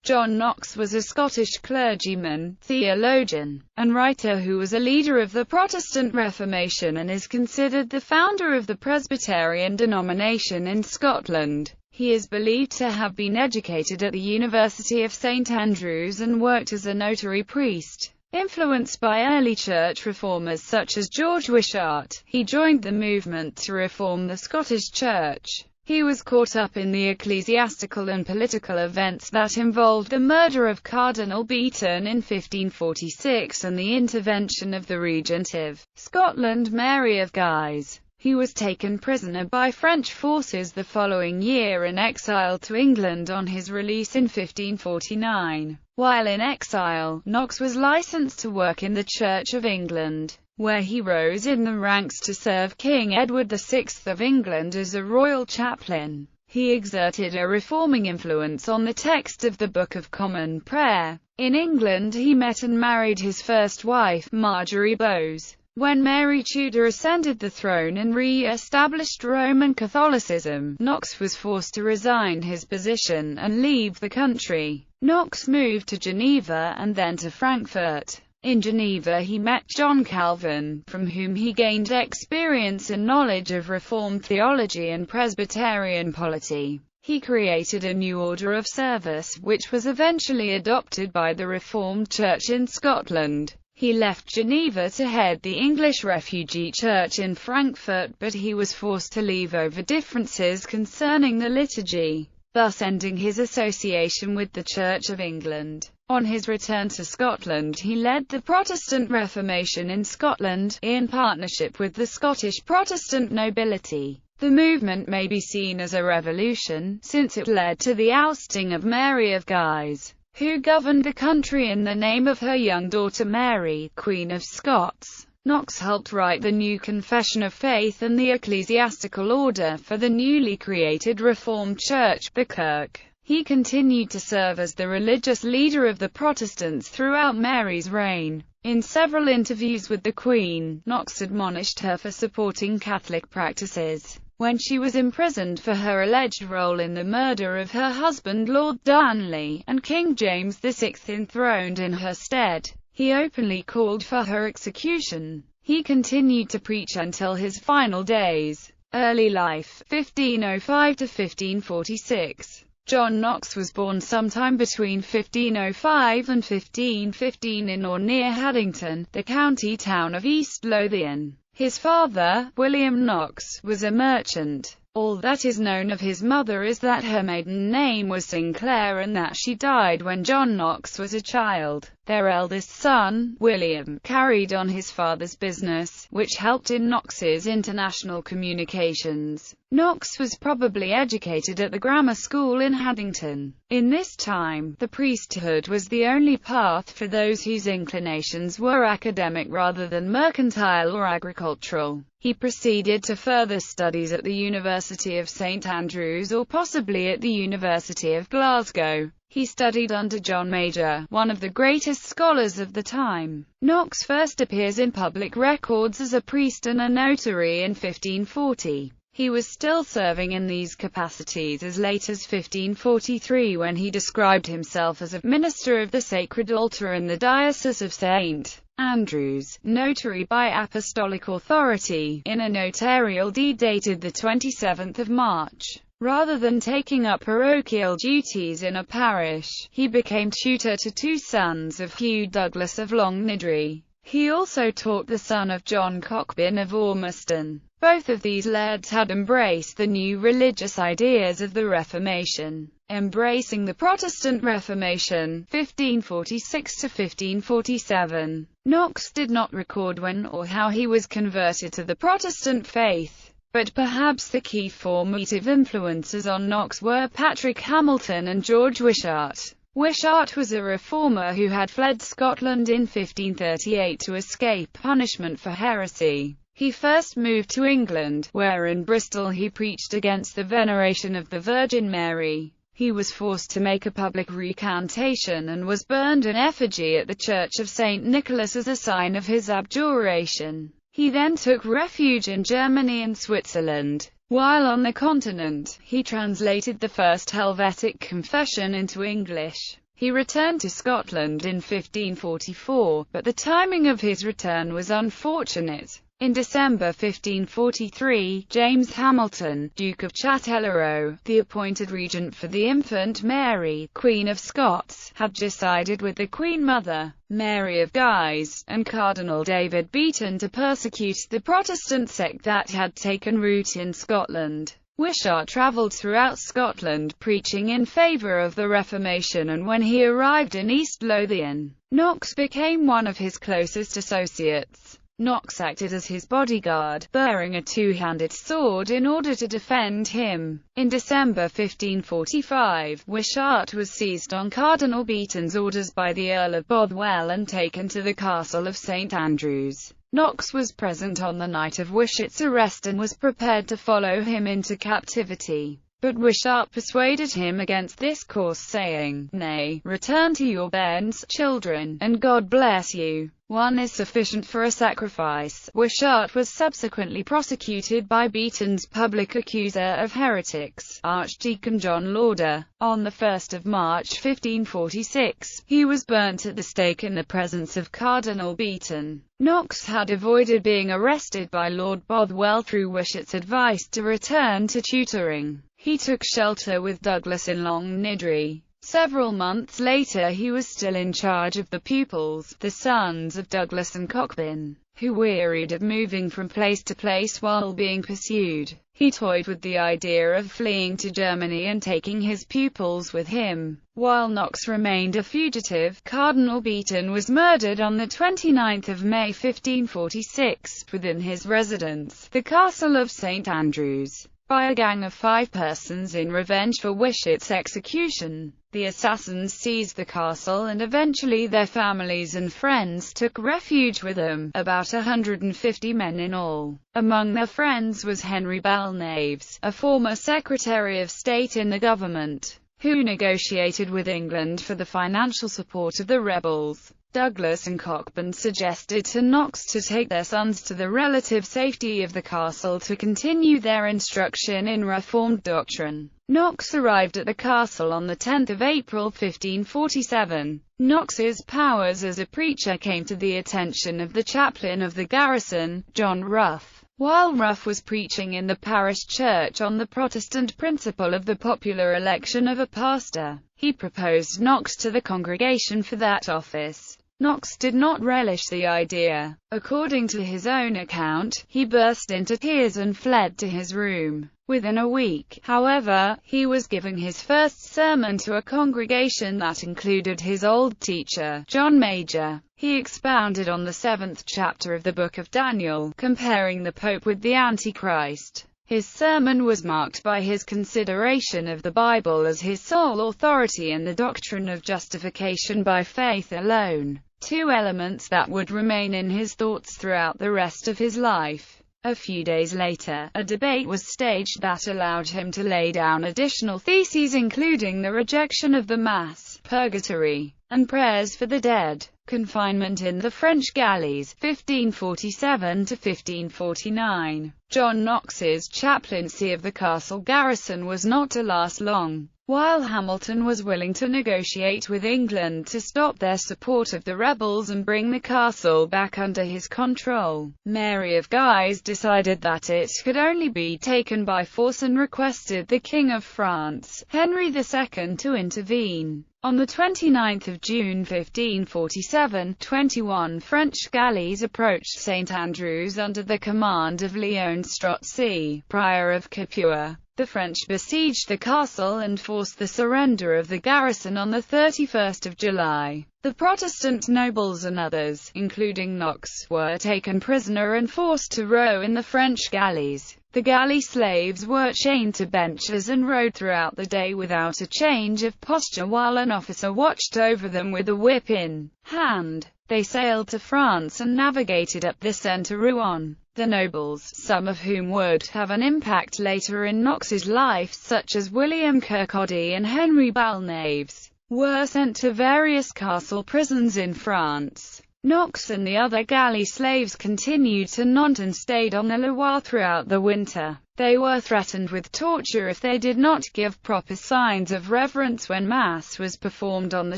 John Knox was a Scottish clergyman, theologian, and writer who was a leader of the Protestant Reformation and is considered the founder of the Presbyterian denomination in Scotland. He is believed to have been educated at the University of St Andrews and worked as a notary priest. Influenced by early church reformers such as George Wishart, he joined the movement to reform the Scottish Church. He was caught up in the ecclesiastical and political events that involved the murder of Cardinal Beaton in 1546 and the intervention of the regent of Scotland, Mary of Guise. He was taken prisoner by French forces the following year and exiled to England on his release in 1549. While in exile, Knox was licensed to work in the Church of England, where he rose in the ranks to serve King Edward VI of England as a royal chaplain. He exerted a reforming influence on the text of the Book of Common Prayer. In England he met and married his first wife, Marjorie Bowes. When Mary Tudor ascended the throne and re-established Roman Catholicism, Knox was forced to resign his position and leave the country. Knox moved to Geneva and then to Frankfurt. In Geneva he met John Calvin, from whom he gained experience and knowledge of Reformed theology and Presbyterian polity. He created a new order of service, which was eventually adopted by the Reformed Church in Scotland. He left Geneva to head the English Refugee Church in Frankfurt, but he was forced to leave over differences concerning the liturgy, thus ending his association with the Church of England. On his return to Scotland he led the Protestant Reformation in Scotland, in partnership with the Scottish Protestant nobility. The movement may be seen as a revolution, since it led to the ousting of Mary of Guise, who governed the country in the name of her young daughter Mary, Queen of Scots. Knox helped write the new Confession of Faith and the ecclesiastical order for the newly created Reformed Church, the Kirk. He continued to serve as the religious leader of the Protestants throughout Mary's reign. In several interviews with the Queen, Knox admonished her for supporting Catholic practices. When she was imprisoned for her alleged role in the murder of her husband Lord Darnley, and King James VI enthroned in her stead, he openly called for her execution. He continued to preach until his final days. Early life, 1505 to 1546. John Knox was born sometime between 1505 and 1515 in or near Haddington, the county town of East Lothian. His father, William Knox, was a merchant. All that is known of his mother is that her maiden name was Sinclair and that she died when John Knox was a child. Their eldest son, William, carried on his father's business, which helped in Knox's international communications. Knox was probably educated at the grammar school in Haddington. In this time, the priesthood was the only path for those whose inclinations were academic rather than mercantile or agricultural. He proceeded to further studies at the University of St Andrews or possibly at the University of Glasgow. He studied under John Major, one of the greatest scholars of the time. Knox first appears in public records as a priest and a notary in 1540. He was still serving in these capacities as late as 1543 when he described himself as a minister of the Sacred Altar in the Diocese of St. Andrews, notary by apostolic authority, in a notarial deed dated the 27th of March. Rather than taking up parochial duties in a parish, he became tutor to two sons of Hugh Douglas of Longniddry. He also taught the son of John Cockburn of Ormiston. Both of these lairds had embraced the new religious ideas of the Reformation. Embracing the Protestant Reformation, 1546 to 1547. Knox did not record when or how he was converted to the Protestant faith, but perhaps the key formative influences on Knox were Patrick Hamilton and George Wishart. Wishart was a reformer who had fled Scotland in 1538 to escape punishment for heresy. He first moved to England, where in Bristol he preached against the veneration of the Virgin Mary. He was forced to make a public recantation and was burned in effigy at the Church of St. Nicholas as a sign of his abjuration. He then took refuge in Germany and Switzerland. While on the continent, he translated the First Helvetic Confession into English. He returned to Scotland in 1544, but the timing of his return was unfortunate. In December 1543, James Hamilton, Duke of Châtellerault, the appointed regent for the infant Mary, Queen of Scots, had decided with the Queen Mother, Mary of Guise, and Cardinal David Beaton to persecute the Protestant sect that had taken root in Scotland. Wishart travelled throughout Scotland preaching in favour of the Reformation, and when he arrived in East Lothian, Knox became one of his closest associates. Knox acted as his bodyguard, bearing a two-handed sword in order to defend him. In December 1545, Wishart was seized on Cardinal Beaton's orders by the Earl of Bothwell and taken to the castle of St Andrews. Knox was present on the night of Wishart's arrest and was prepared to follow him into captivity. But Wishart persuaded him against this course, saying, "Nay, return to your bairns, children, and God bless you. One is sufficient for a sacrifice." Wishart was subsequently prosecuted by Beaton's public accuser of heretics, Archdeacon John Lauder. On the 1st of March 1546, he was burnt at the stake in the presence of Cardinal Beaton. Knox had avoided being arrested by Lord Bothwell through Wishart's advice to return to tutoring. He took shelter with Douglas in Long Nidri. Several months later he was still in charge of the pupils, the sons of Douglas and Cockburn, who wearied of moving from place to place while being pursued. He toyed with the idea of fleeing to Germany and taking his pupils with him. While Knox remained a fugitive, Cardinal Beaton was murdered on the 29th of May 1546, within his residence, the Castle of St Andrews, by a gang of 5 persons in revenge for Wishart's execution. The assassins seized the castle and eventually their families and friends took refuge with them, about 150 men in all. Among their friends was Henry Balnaves, a former Secretary of State in the government, who negotiated with England for the financial support of the rebels. Douglas and Cockburn suggested to Knox to take their sons to the relative safety of the castle to continue their instruction in Reformed doctrine. Knox arrived at the castle on 10 April 1547. Knox's powers as a preacher came to the attention of the chaplain of the garrison, John Ruff. While Ruff was preaching in the parish church on the Protestant principle of the popular election of a pastor, he proposed Knox to the congregation for that office. Knox did not relish the idea. According to his own account, he burst into tears and fled to his room. Within a week, however, he was giving his first sermon to a congregation that included his old teacher, John Major. He expounded on the 7th chapter of the Book of Daniel, comparing the Pope with the Antichrist. His sermon was marked by his consideration of the Bible as his sole authority and the doctrine of justification by faith alone, 2 elements that would remain in his thoughts throughout the rest of his life. A few days later, a debate was staged that allowed him to lay down additional theses including the rejection of the Mass, purgatory, and prayers for the dead. Confinement in the French galleys, 1547 to 1549. John Knox's chaplaincy of the castle garrison was not to last long. While Hamilton was willing to negotiate with England to stop their support of the rebels and bring the castle back under his control, Mary of Guise decided that it could only be taken by force and requested the King of France, Henry II, to intervene. On 29 June 1547, 21 French galleys approached St Andrews under the command of Léon Strozzi, prior of Capua. The French besieged the castle and forced the surrender of the garrison on 31 July. The Protestant nobles and others, including Knox, were taken prisoner and forced to row in the French galleys. The galley slaves were chained to benches and rowed throughout the day without a change of posture while an officer watched over them with a whip in hand. They sailed to France and navigated up the Seine to Rouen. The nobles, some of whom would have an impact later in Knox's life, such as William Kirkcaldy and Henry Balnaves, were sent to various castle prisons in France. Knox and the other galley slaves continued to Nantes and stayed on the Loire throughout the winter. They were threatened with torture if they did not give proper signs of reverence when Mass was performed on the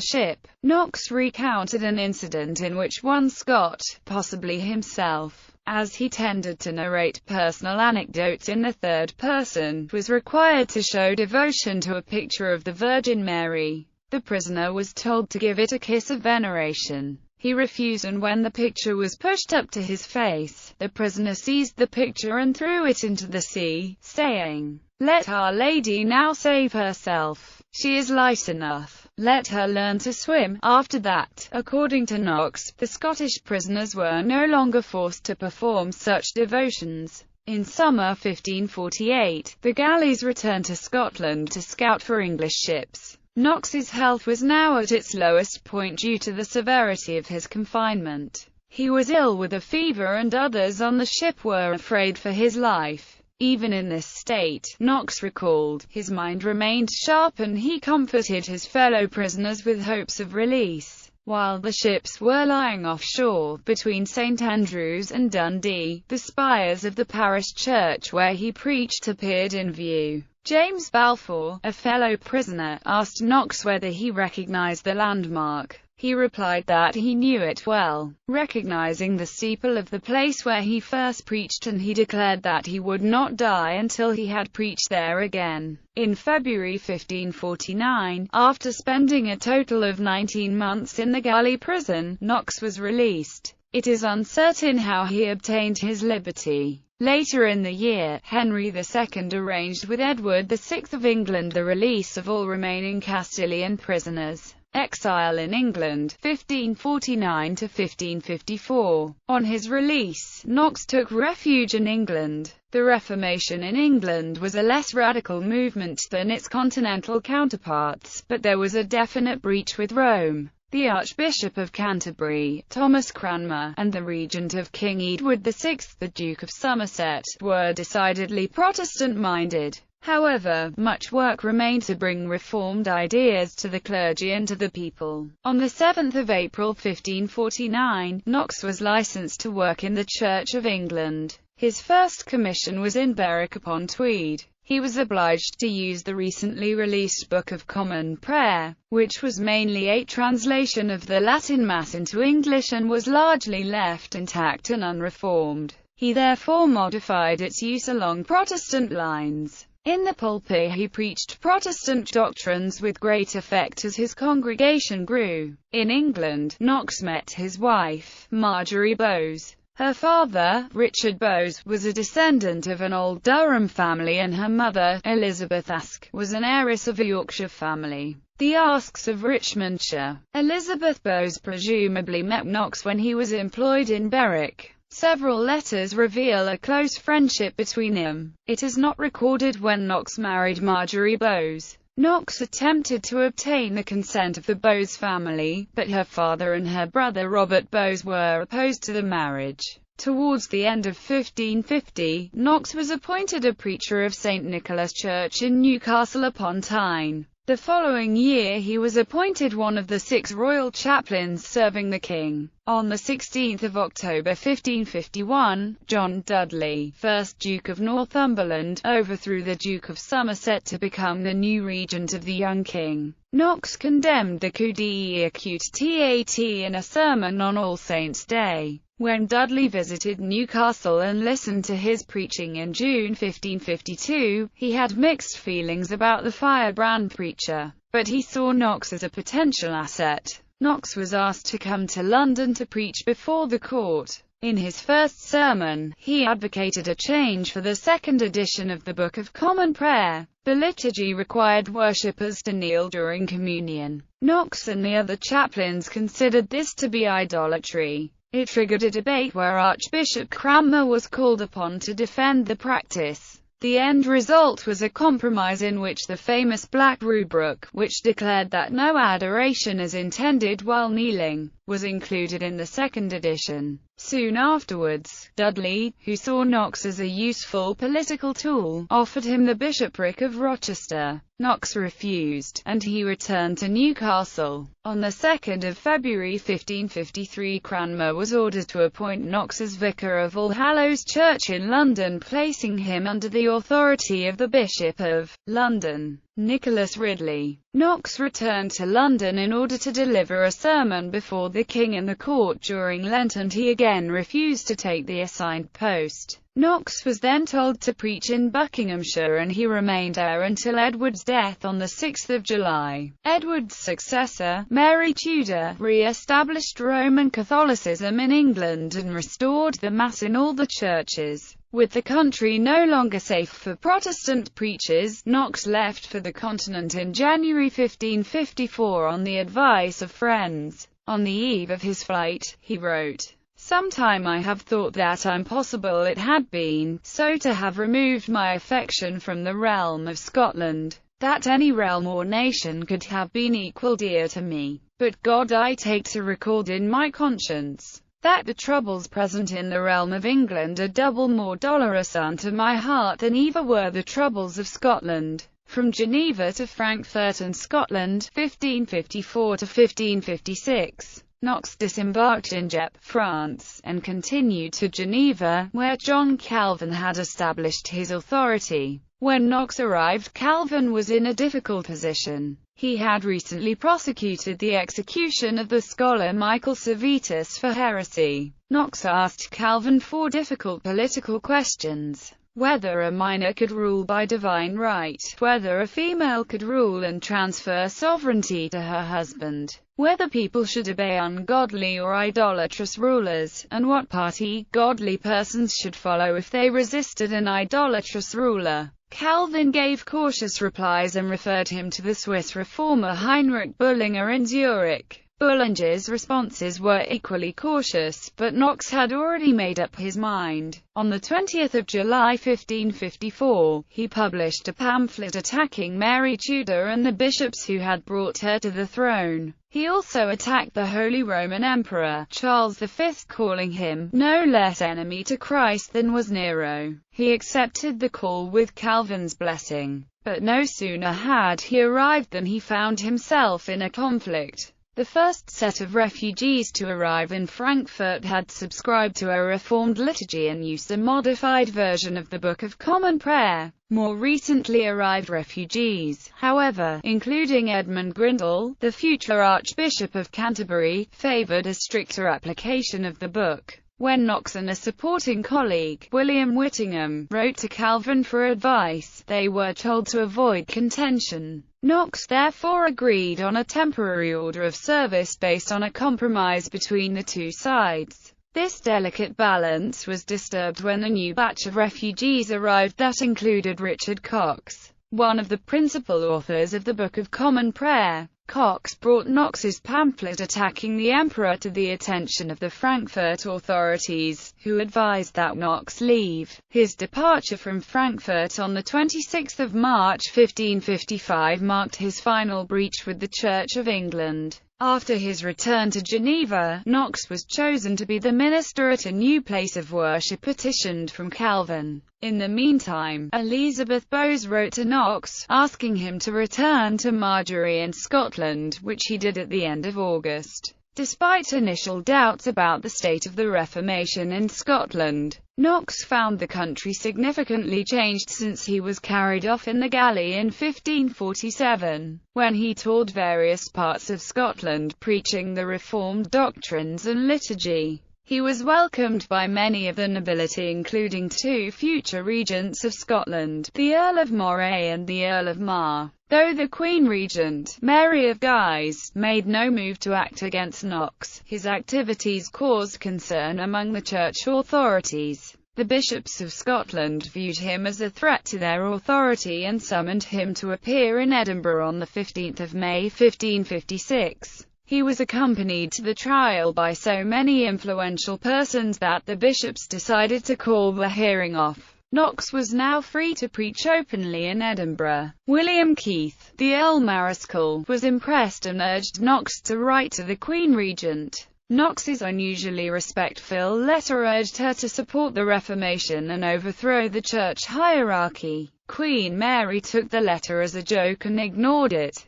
ship. Knox recounted an incident in which one Scot, possibly himself, as he tended to narrate personal anecdotes in the third person, was required to show devotion to a picture of the Virgin Mary. The prisoner was told to give it a kiss of veneration. He refused, and when the picture was pushed up to his face, the prisoner seized the picture and threw it into the sea, saying, "Let Our Lady now save herself. She is light enough. Let her learn to swim." After that, according to Knox, the Scottish prisoners were no longer forced to perform such devotions. In summer 1548, the galleys returned to Scotland to scout for English ships. Knox's health was now at its lowest point due to the severity of his confinement. He was ill with a fever, and others on the ship were afraid for his life. Even in this state, Knox recalled, his mind remained sharp and he comforted his fellow prisoners with hopes of release. While the ships were lying offshore, between St Andrews and Dundee, the spires of the parish church where he preached appeared in view. James Balfour, a fellow prisoner, asked Knox whether he recognized the landmark. He replied that he knew it well, recognizing the steeple of the place where he first preached, and he declared that he would not die until he had preached there again. In February 1549, after spending a total of 19 months in the galley prison, Knox was released. It is uncertain how he obtained his liberty. Later in the year, Henry II arranged with Edward VI of England the release of all remaining Castilian prisoners. Exile in England, 1549 to 1554. On his release, Knox took refuge in England. The Reformation in England was a less radical movement than its continental counterparts, but there was a definite breach with Rome. The Archbishop of Canterbury, Thomas Cranmer, and the Regent of King Edward VI, the Duke of Somerset, were decidedly Protestant-minded. However, much work remained to bring reformed ideas to the clergy and to the people. On 7 April 1549, Knox was licensed to work in the Church of England. His first commission was in Berwick-upon-Tweed. He was obliged to use the recently released Book of Common Prayer, which was mainly a translation of the Latin Mass into English and was largely left intact and unreformed. He therefore modified its use along Protestant lines. In the pulpit he preached Protestant doctrines with great effect as his congregation grew. In England, Knox met his wife, Marjorie Bowes. Her father, Richard Bowes, was a descendant of an old Durham family, and her mother, Elizabeth Aske, was an heiress of a Yorkshire family, the Askes of Richmondshire. Elizabeth Bowes presumably met Knox when he was employed in Berwick. Several letters reveal a close friendship between them. It is not recorded when Knox married Marjorie Bowes. Knox attempted to obtain the consent of the Bowes family, but her father and her brother Robert Bowes were opposed to the marriage. Towards the end of 1550, Knox was appointed a preacher of St. Nicholas Church in Newcastle upon Tyne. The following year he was appointed one of the 6 royal chaplains serving the king. On 16 October 1551, John Dudley, 1st Duke of Northumberland, overthrew the Duke of Somerset to become the new regent of the young king. Knox condemned the coup d'état in a sermon on All Saints' Day. When Dudley visited Newcastle and listened to his preaching in June 1552, he had mixed feelings about the firebrand preacher, but he saw Knox as a potential asset. Knox was asked to come to London to preach before the court. In his first sermon, he advocated a change for the second edition of the Book of Common Prayer. The liturgy required worshippers to kneel during communion. Knox and the other chaplains considered this to be idolatry. It triggered a debate where Archbishop Cranmer was called upon to defend the practice. The end result was a compromise in which the famous Black Rubric, which declared that no adoration is intended while kneeling, was included in the second edition. Soon afterwards, Dudley, who saw Knox as a useful political tool, offered him the bishopric of Rochester. Knox refused, and he returned to Newcastle. On the 2nd of February 1553, Cranmer was ordered to appoint Knox as vicar of All Hallows Church in London, placing him under the authority of the Bishop of London, Nicholas Ridley. Knox returned to London in order to deliver a sermon before the king and the court during Lent, and he again refused to take the assigned post. Knox was then told to preach in Buckinghamshire, and he remained there until Edward's death on 6 July. Edward's successor, Mary Tudor, re-established Roman Catholicism in England and restored the Mass in all the churches. With the country no longer safe for Protestant preachers, Knox left for the continent in January 1554 on the advice of friends. On the eve of his flight, he wrote, "Sometime I have thought that impossible it had been, so to have removed my affection from the realm of Scotland, that any realm or nation could have been equal dear to me. But God I take to record in my conscience, that the troubles present in the realm of England are double more dolorous unto my heart than ever were the troubles of Scotland." From Geneva to Frankfurt and Scotland, 1554 to 1556. Knox disembarked in Gep, France, and continued to Geneva, where John Calvin had established his authority. When Knox arrived, Calvin was in a difficult position. He had recently prosecuted the execution of the scholar Michael Servetus for heresy. Knox asked Calvin 4 difficult political questions: whether a minor could rule by divine right, whether a female could rule and transfer sovereignty to her husband, whether people should obey ungodly or idolatrous rulers, and what party godly persons should follow if they resisted an idolatrous ruler. Calvin gave cautious replies and referred him to the Swiss reformer Heinrich Bullinger in Zurich. Bullinger's responses were equally cautious, but Knox had already made up his mind. On 20 July 1554, he published a pamphlet attacking Mary Tudor and the bishops who had brought her to the throne. He also attacked the Holy Roman Emperor, Charles V, calling him no less enemy to Christ than was Nero. He accepted the call with Calvin's blessing, but no sooner had he arrived than he found himself in a conflict. The first set of refugees to arrive in Frankfurt had subscribed to a reformed liturgy and used a modified version of the Book of Common Prayer. More recently arrived refugees, however, including Edmund Grindal, the future Archbishop of Canterbury, favoured a stricter application of the book. When Knox and a supporting colleague, William Whittingham, wrote to Calvin for advice, they were told to avoid contention. Knox therefore agreed on a temporary order of service based on a compromise between the two sides. This delicate balance was disturbed when a new batch of refugees arrived that included Richard Cox, one of the principal authors of the Book of Common Prayer. Cox brought Knox's pamphlet attacking the emperor to the attention of the Frankfurt authorities, who advised that Knox leave. His departure from Frankfurt on 26 March 1555 marked his final breach with the Church of England. After his return to Geneva, Knox was chosen to be the minister at a new place of worship petitioned from Calvin. In the meantime, Elizabeth Bowes wrote to Knox, asking him to return to Margery in Scotland, which he did at the end of August. Despite initial doubts about the state of the Reformation in Scotland, Knox found the country significantly changed since he was carried off in the galley in 1547, when he toured various parts of Scotland preaching the Reformed doctrines and liturgy. He was welcomed by many of the nobility, including 2 future regents of Scotland, the Earl of Moray and the Earl of Mar. Though the Queen Regent, Mary of Guise, made no move to act against Knox, his activities caused concern among the church authorities. The bishops of Scotland viewed him as a threat to their authority and summoned him to appear in Edinburgh on 15 May 1556. He was accompanied to the trial by so many influential persons that the bishops decided to call the hearing off. Knox was now free to preach openly in Edinburgh. William Keith, the Earl Mareschal, was impressed and urged Knox to write to the Queen Regent. Knox's unusually respectful letter urged her to support the Reformation and overthrow the church hierarchy. Queen Mary took the letter as a joke and ignored it.